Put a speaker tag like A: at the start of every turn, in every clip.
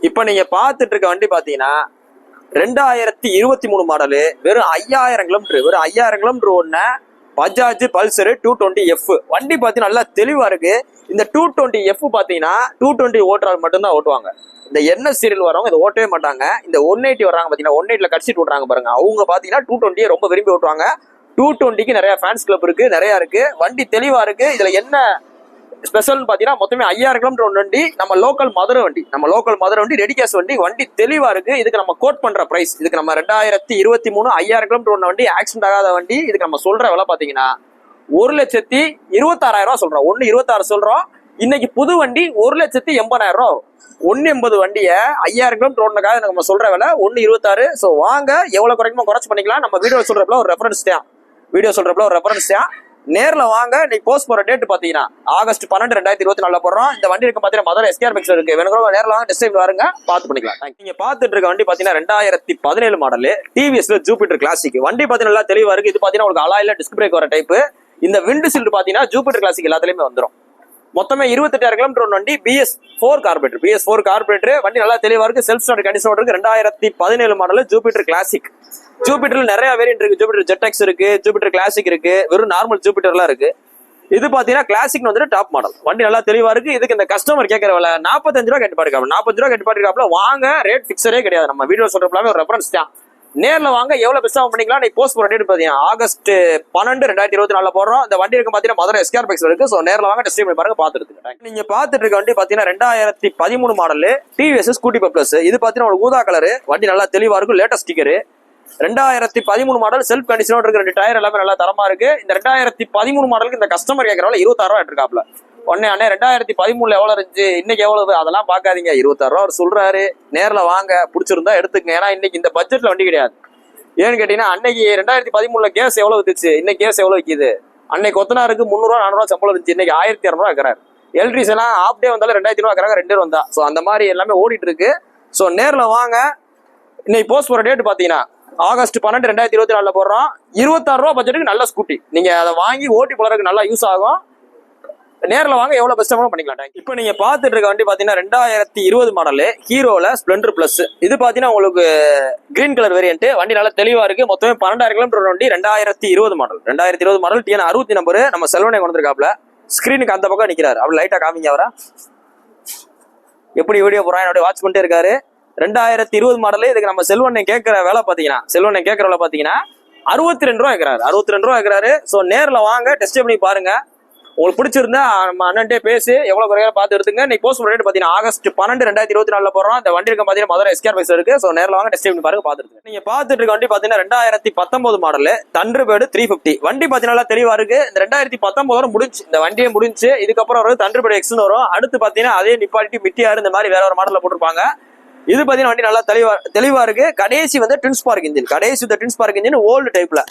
A: இப்ப நீங்க பாத்துட்டு இருக்க வண்டி பாத்தீங்கன்னா 2023 மாடலு, வெறும் 5000 கிலோமீட்டர், வெறும் 5000 கிலோமீட்டர் ஒண்ணு பஜாஜ் பல்சர் 220F வண்டி பாத்தீங்கன்னா நல்லா தெளிவா இருக்கு. இந்த 220F பாத்தீங்கன்னா 220 ஓட்டுறாங்க மட்டும்தான் ஓட்டுவாங்க. இந்த NS சீரியல் வரவங்க இதை ஓட்டவே மாட்டாங்க. இந்த 180 வர்றாங்க பாத்தீங்கன்னா 180ல கட்சிட்டு ஓட்டுறாங்க பாருங்க, அவங்க பாத்தீங்கன்னா 220 ரொம்ப விரும்பி ஓட்டுவாங்க. 220க்கு நிறைய ஃபேன்ஸ் கிளப் இருக்கு, நிறைய இருக்கு. வண்டி தெளிவா இருக்கு. இதுல என்ன ஸ்பெஷல் பாத்தீங்கன்னா மொத்தமே 5000 கிலோமீட்டர் வண்டி, நம்ம லோக்கல் மதுரை வண்டி, ரெடி கேஷ் வண்டி தெளிவா இருக்கு. இதுக்கு நம்ம கோட் பண்ற பிரைஸ், இதுக்கு நம்ம 2023 5000 கிலோமீட்டர் வண்டி, ஆக்சிடென்ட் ஆகாத வண்டி, இதுக்கு நம்ம சொல்ற விலை பாத்தீங்கன்னா 1,26,000 ரூபாய் சொல்றோம். 1,26 சொல்றோம். இன்னைக்கு புது வண்டி 1,80,000 ரூபாய். 1,80 வண்டியை 5000 கிலோமீட்டர் ஓடுனதுக்காக நம்ம சொல்ற விலை 1,26. ஸோ வாங்க, எவ்வளவு குறைக்குமோ குறைச்சு பண்ணிக்கலாம். நம்ம வீடியோ சொல்றப்பல ஒரு ரெஃபரன்ஸ் தான், நேர்ல வாங்க. இன்னைக்கு போஸ்ட் போற டேட் பாத்தீங்கன்னா ஆகஸ்ட் 12, 2024 போடுறோம். இந்த வண்டி இருக்கு பாத்தீங்கன்னா மதுரை SKR பைக்ஸ்ல இருக்கு. வேணுங்க நேர்ல வாங்க, டெஸ்ட் ட்ரைவ் வாருங்க, பார்த்து பண்ணிக்கலாம். நீங்க பாத்துட்டு இருக்க வண்டி பாத்தீங்கன்னா 2017 மாடல் டிவிஎஸ்ல ஜூபிட்டர் கிளாசிக் வண்டி பாத்தீங்கன்னா நல்லா தெளிவா இருக்கு. இது பாத்தீங்கன்னா உங்களுக்கு அலாயில டிஸ்க் பிரேக் வர டைப். இந்த விண்ட் ஷீல்டு பாத்தீங்கன்னா ஜூபிட்டர் கிளாசிக் எல்லாத்துலயுமே வந்துடும். மொத்தமே 28,000 கிலோமீட்டர் வண்டி, BS4 கார்பரேட்டர் வண்டி நல்லா தெளிவா இருக்கு. செல்ஃப் ஸ்டார்ட் கண்டிஷன் இருக்கு. 2017 மாடல் ஜூபிட்டர் கிளாசிக். ஜூபிட்டர்ல நிறைய வேரியன்ட் இருக்கு. ஜூபிட்டர் ZX இருக்கு, ஜூபிட்டர் கிளாசிக் இருக்கு, வெறும் நார்மல் ஜூபிட்டர்லாம் இருக்கு. இது பாத்தீங்கன்னா கிளாசிக் வந்துட்டு டாப் மாடல். வண்டி நல்லா தெளிவா இருக்கு. இதுக்கு இந்த கஸ்டமர் கேட்கற விலை 45 ரூபா கேட்டு பாருக்காப்ல. 45 ரூபா கேட்டு பாருக்காப்ல. வாங்க, ரேட் பிக்சரே கிடையாது. நம்ம வீடியோ சொல்றப்பலாமே ஒரு ரெஃபரன்ஸ் தான். நேர்ல வாங்க, எவ்வளவு பெஸ்டா பண்ணிக்கலாம். நீ போஸ்ட் போற டேட் பாத்தீங்கன்னா ஆகஸ்ட் 12, 2024 போடுறோம். இந்த வண்டி இருக்கு பாத்தீங்கன்னா மதுரை SKR பைக்ஸ் இருக்கு. சோ நேர்ல வாங்க, டெஸ்ட் பண்ணி பாருங்க, பாத்துட்டு. நீங்க பாத்துட்டு இருக்க வண்டி பாத்தீங்கன்னா 2013 மாடல் TVS ஸ்கூட்டி பிளஸ். இது பாத்தீங்கன்னா ஒரு ஊதா கலர் வண்டி, நல்லா தெளிவா இருக்கும். Latest sticker. 2013 மாடல், செல்ஃப் கண்டிஷனோட இருக்கு. 2 டயர் எல்லாமே நல்லா தரமா இருக்கு. இந்த 2013 மாடலுக்கு இந்த கஸ்டமர் கேட்கறவங்க 26 ரூபா எடுத்துக்காப்ல. உடனே அண்ணே 2013 எவ்வளவு இருந்துச்சு, இன்னைக்கு எவ்வளவு, அதெல்லாம் பாக்காதீங்க. 26 ரூபா அவர் சொல்றாரு. நேர்ல வாங்க, பிடிச்சிருந்தா எடுத்துக்கங்க. ஏன்னா இன்னைக்கு இந்த பட்ஜெட்ல வண்டி கிடையாது. ஏன்னு கேட்டீங்கன்னா, அன்னைக்கு 2013 கேஸ் எவ்வளவு வித்துச்சு, இன்னைக்கு கேஸ் எவ்வளவு விற்கிது. அன்னைக்கு கொத்தனாருக்கு 300 ரூபா 400 ரூபா சம்பளம் இருந்துச்சு, இன்னைக்கு 1200 ரூபா இருக்கிறாரு. எல்ட்ரிஸ் எல்லாம் ஆஃப் டே வந்தாலும் 2000 ரூபா இருக்கிறாங்க, 2 வந்தா. ஸோ அந்த மாதிரி எல்லாமே ஓடிட்டு இருக்கு. ஸோ நேர்ல வாங்க. இன்னைக்கு போஸ்ட் போற டேட் பாத்தீங்கன்னா ஆகஸ்ட் 12, 2024 போடுறோம். 26 ரூபா பட்ஜெட்டுக்கு நல்ல ஸ்கூட்டி, நீங்க அதை வாங்கி ஓட்டி போறதுக்கு நல்லா யூஸ் ஆகும். நேரில் வாங்க, எவ்வளவு பெஸ்ட்டாக பண்ணிக்கலாம். இப்போ நீங்க பாத்துட்டு இருக்க வண்டி பாத்தீங்கன்னா 2020 மாடல் ஹீரோல ஸ்ப்ளெண்டர் பிளஸ். இது பாத்தீங்கன்னா உங்களுக்கு கிரீன் கலர் வேரியன்ட். வண்டி நல்லா தெளிவா இருக்கு. மொத்தமே 12,000 கிலோமீட்டர் வண்டி. 2020 மாடல் TN 60 நம்பர். நம்ம செல்வனை கொண்டு வந்திருக்காப்ல. ஸ்கிரீனுக்கு அந்த பக்கம் நிக்கிறாரு. அப்படி லைட்டா காமிங்க அவரை, எப்படி வீடியோ போறான் அப்படியே வாட்ச் பண்ணிட்டே இருக்காரு. 2020 மாடல். இதுக்கு நம்ம செல்வனை கேட்கிற வேலை பாத்தீங்கன்னா 62 ரூபா கேட்கிறாரு. 62 ரூபா கேட்கிறாரு. ஸோ நேரில் வாங்க, டெஸ்ட் பண்ணி பாருங்க. உங்களுக்கு பிடிச்சிருந்தா நம்ம அண்ணன்ட்டே பேசி எவ்வளவு குறையா பார்த்து எடுத்துங்க. இன்னைக்கு போஸ்ட் ரேட் பாத்தீங்கன்னா ஆகஸ்ட் 12, 2024 போடுறோம். இந்த வண்டி இருக்க பாத்தீங்கன்னா மதுரை SKR பைக்ஸ் இருக்கு. ஸோ நேரில் வாங்க, டெஸ்ட் பண்ணி பாருங்க, பார்த்துட்டு. நீங்க பாத்துட்டு இருக்க வண்டி பாத்தீங்கன்னா 2019 மாடல் தண்டர்பேர்டு 350 வண்டி பாத்தீங்கன்னா தெளிவா இருக்கு. இந்த 2019 முடிஞ்சு, இந்த வண்டியே முடிஞ்சு. இதுக்கப்புறம் ஒரு தண்டர்பேர்டு எக்ஸ்னு வரும். அடுத்து பாத்தீங்கன்னா அதே நிப்பாட்டி மிட்டியாரு இந்த மாதிரி வேற ஒரு மாடல்ல போட்டிருப்பாங்க. இது பாத்தீங்கன்னா வண்டி நல்லா தெளிவா இருக்கு. கடைசி வந்து ட்வின் ஸ்பார்க் இன்ஜின், ஓல்டு டைப்ல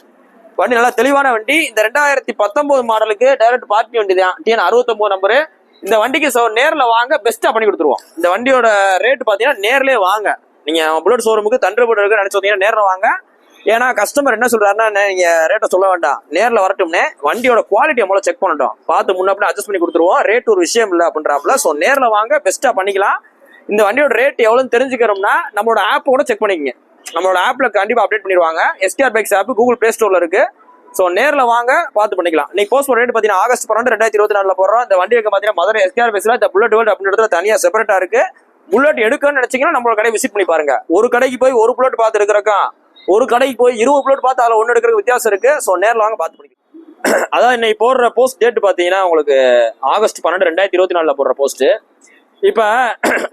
A: வண்டி, நல்லா தெளிவான வண்டி. இந்த 2019 மாடலுக்கு டைரக்ட் பார்ட்டி வண்டி தான், TN 69 நம்பரு. இந்த வண்டிக்கு நேர்ல வாங்க, பெஸ்டா பண்ணி கொடுத்துருவோம். இந்த வண்டியோட ரேட் பாத்தீங்கன்னா நேர்லயே வாங்க. நீங்க புல்லட் ஷோரூமுக்கு தண்டர்பேர்டு இருக்கு நினைச்சீங்கன்னா நேர்ல வாங்க. ஏன்னா கஸ்டமர் என்ன சொல்றாருன்னா, நீங்க ரேட்டை சொல்ல வேண்டாம், நேர்ல வரட்டும்னே வண்டியோட குவாலிட்டியை முதல்ல செக் பண்ணட்டும், பார்த்து முன்னாடி அட்ஜஸ்ட் பண்ணி கொடுத்துருவோம். ரேட் ஒரு விஷயம் இல்லை அப்படின்றாப்ல. ஸோ நேர்ல வாங்க, பெஸ்டா பண்ணிக்கலாம். இந்த வண்டியோட ரேட் எவ்வளவுன்னு தெரிஞ்சுக்கிறோம்னா நம்மளோட ஆப் கூட செக் பண்ணிக்கங்க. நம்மளோட ஆப்ல கண்டிப்பா அப்டேட் பண்ணிடுவாங்க. SKR bikes app Google Play ஸ்டோர்ல இருக்கு. ஸோ நேர்ல வாங்க, பார்த்து பண்ணிக்கலாம். இன்னைக்கு போஸ்ட் ரேட் பாத்தீங்கன்னா ஆகஸ்ட் 12, 2024 போடுறோம். இந்த வண்டி இருக்க பாத்தீங்கன்னா மதுரை SKR பைக்ஸ்ல இந்த புல்லட் வேர்ல்ட் அப்படின்ற தனியா செப்பரேட்டா இருக்கு. புல்லட் எடுக்கணும்னு நினைச்சீங்கன்னா நம்மளோட கடை விசிட் பண்ணி பாருங்க. ஒரு கடைக்கு போய் ஒரு புல்லட் பார்த்து எடுக்கிறக்கா, ஒரு கடைக்கு போய் 20 புல்லட் பார்த்து அதில் ஒன்று எடுக்கிறதுக்கு வித்தியாசம் இருக்கு. ஸோ நேரில் வாங்க, பார்த்து பண்ணிக்கலாம். அதான் இன்னைக்கு போடுற போஸ்ட் டேட் பாத்தீங்கன்னா உங்களுக்கு ஆகஸ்ட் 12, 2024 போடுற போஸ்ட். இப்போ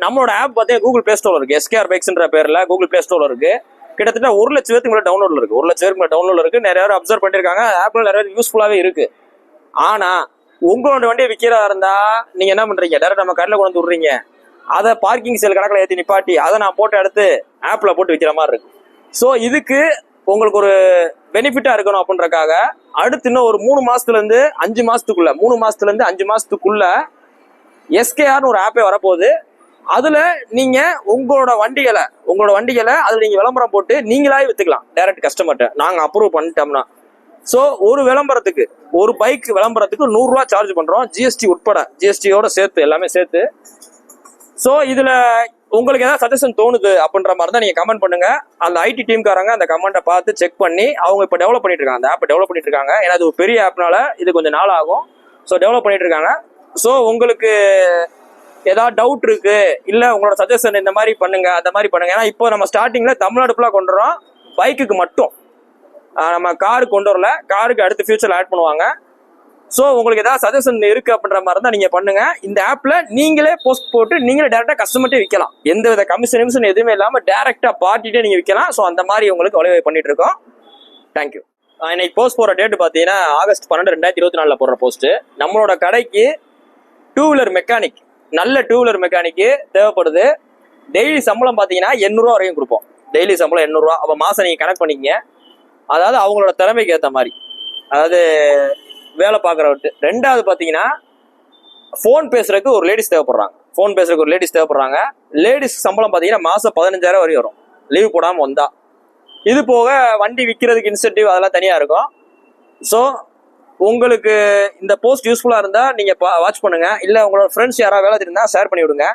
A: நம்மளோட ஆப் பார்த்தீங்கன்னா கூகுள் பிளே ஸ்டோர்ல இருக்கு. SKR பைக்ஸ்ன்ற பேர்ல கூகுள் பிளே ஸ்டோர்ல இருக்கு. கிட்டத்தட்ட 1 லட்சம் பேருக்கு மேல டவுன்லோட்ல இருக்கு. 1 லட்சம் பேருக்கு மேல டவுன்லோட்ல இருக்கு. நிறைய பேர் அப்சர்வ் பண்ணிருக்காங்க. ஆப்ல நிறைய யூஸ்ஃபுல்லாவே இருக்கு. ஆனா உங்களோட வண்டியை விற்கிறதா இருந்தா நீங்க என்ன பண்றீங்க, டேரக்ட் நம்ம கடையில கொண்டு வந்து விடுறீங்க. அதை பார்க்கிங் சேல் கணக்கில் ஏற்றி நிப்பாட்டி அதை நான் போட்டு எடுத்து ஆப்ல போட்டு விற்கிற மாதிரி இருக்கு. ஸோ இதுக்கு உங்களுக்கு ஒரு பெனிஃபிட்டா இருக்கணும் அப்படின்றக்காக அடுத்து இன்னும் ஒரு 3 மாசத்துல இருந்து 5 மாசத்துக்குள்ள SKRனு ஒரு ஆப்பே வரப்போகுது. அதுல நீங்க உங்களோட வண்டிகளை அதுல நீங்க விளம்பரம் போட்டு நீங்களாவே வித்துக்கலாம் டைரக்ட் கஸ்டமர்கிட்ட. நாங்க அப்ரூவ் பண்ணிட்டோம்னா ஸோ ஒரு விளம்பரத்துக்கு, ஒரு பைக் விளம்பரத்துக்கு 100 ரூபா சார்ஜ் பண்றோம், GST உட்பட, GSTயோட சேர்த்து எல்லாமே சேர்த்து. ஸோ இதுல உங்களுக்கு ஏதாவது சஜஷன் தோணுது அப்படின்ற மாதிரி தான் நீங்க கமெண்ட் பண்ணுங்க. அந்த ஐடி டீம்காரங்க அந்த கமெண்ட்டை பார்த்து செக் பண்ணி அவங்க இப்போ டெவலப் பண்ணிட்டு இருக்காங்க, அந்த ஆப் டெவலப் பண்ணிட்டு இருக்காங்க. ஏன்னா அது ஒரு பெரிய ஆப்னால இது கொஞ்சம் நாள் ஆகும். ஸோ டெவலப் பண்ணிட்டு இருக்காங்க. ஸோ உங்களுக்கு ஏதாவது டவுட் இருக்கு, இல்ல உங்களோட சஜஷன் இந்த மாதிரி பண்ணுங்க அந்த மாதிரி பண்ணுங்க. ஏன்னா இப்போ நம்ம ஸ்டார்டிங்ல தமிழ்நாடு ஃபுல்லாக கொண்டு வரோம், பைக்குக்கு மட்டும். நம்ம காரு கொண்டு வரல, காருக்கு அடுத்த ஃபியூச்சர்ல ஆட் பண்ணுவாங்க. ஸோ உங்களுக்கு ஏதாவது சஜஷன் இருக்கு அப்படின்ற மாதிரி தான் நீங்க பண்ணுங்க. இந்த ஆப்ல நீங்களே போஸ்ட் போட்டு நீங்களே டேரக்டா கஸ்டமர்ட்டே விற்கலாம். எந்த வித கமிஷன் எதுவுமே இல்லாம டேரக்டா பார்ட்டிட்டே நீங்க விற்கலாம். ஸோ அந்த மாதிரி உங்களுக்கு வழிவகை பண்ணிட்டு இருக்கோம். தேங்க்யூ. இன்னைக்கு போஸ்ட் போற டேட் பார்த்தீங்கன்னா ஆகஸ்ட் 12, 2024 போடுற போஸ்ட். நம்மளோட கடைக்கு டூ வீலர் மெக்கானிக், நல்ல டூ வீலர் மெக்கானிக்கு தேவைப்படுது. டெய்லி சம்பளம் பார்த்தீங்கன்னா 800 வரையும் கொடுப்போம். டெய்லி சம்பளம் 800. அப்போ மாசம் நீங்க கனெக்ட் பண்ணிக்கங்க. அதாவது அவங்களோட திறமைக்கு ஏற்ற மாதிரி, அதாவது வேலை பார்க்குறவட்டு. ரெண்டாவது பார்த்தீங்கன்னா ஃபோன் பேசுறதுக்கு ஒரு லேடிஸ் தேவைப்படுறாங்க. ஃபோன் பேசுறதுக்கு ஒரு லேடிஸ் தேவைப்படுறாங்க. லேடிஸ் சம்பளம் பார்த்தீங்கன்னா மாசம் 15,000 வரையும் வரும், லீவ் போடாமல் வந்தா. இது போக வண்டி விற்கிறதுக்கு இன்சென்டிவ் அதெல்லாம் தனியாக இருக்கும். ஸோ உங்களுக்கு இந்த போஸ்ட் யூஸ்ஃபுல்லாக இருந்தால் நீங்கள் வாட்ச் பண்ணுங்க. இல்லை உங்களோட ஃப்ரெண்ட்ஸ் யாராவது வேலை தெரிந்தால் ஷேர் பண்ணி விடுங்க.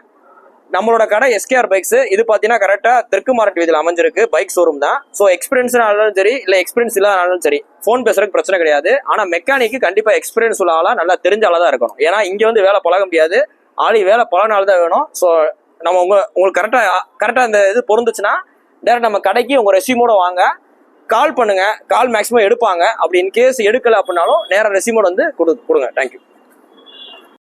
A: நம்மளோட கடை எஸ்கேஆர் பைக்ஸ். இது பார்த்தீங்கன்னா கரெக்டாக தெற்கு மார்க்கெட் வீதியில் அமைஞ்சிருக்கு, பைக் ஷோரூம் தான். ஸோ எக்ஸ்பீரியன்ஸ்னாலும் சரி, இல்லை எக்ஸ்பீரியன்ஸ் இல்லாதனாலும் சரி, ஃபோன் பேசுறதுக்கு பிரச்சனை கிடையாது. ஆனால் மெக்கானிக்கு கண்டிப்பாக எக்ஸ்பீரியன்ஸ் உள்ள ஆளாக, நல்லா தெரிஞ்ச ஆளாக தான் இருக்கணும். ஏன்னா இங்கே வந்து வேலை பழக முடியாது, ஆளி வேலை பழகினால தான் வேணும். ஸோ நம்ம உங்களுக்கு கரெக்டாக இந்த இது பொருந்துச்சுன்னா டேரக்ட் நம்ம கடைக்கு உங்கள் ரெசியூமோட வாங்க, கால் பண்ணுங்க. கால் மேக்ஸிமம் எடுப்பாங்க. அப்படி இன்கேஸ் எடுக்கலை அப்படின்னாலும் நேராக ரெசியூமோட வந்து கொடுங்க. தேங்க்யூ.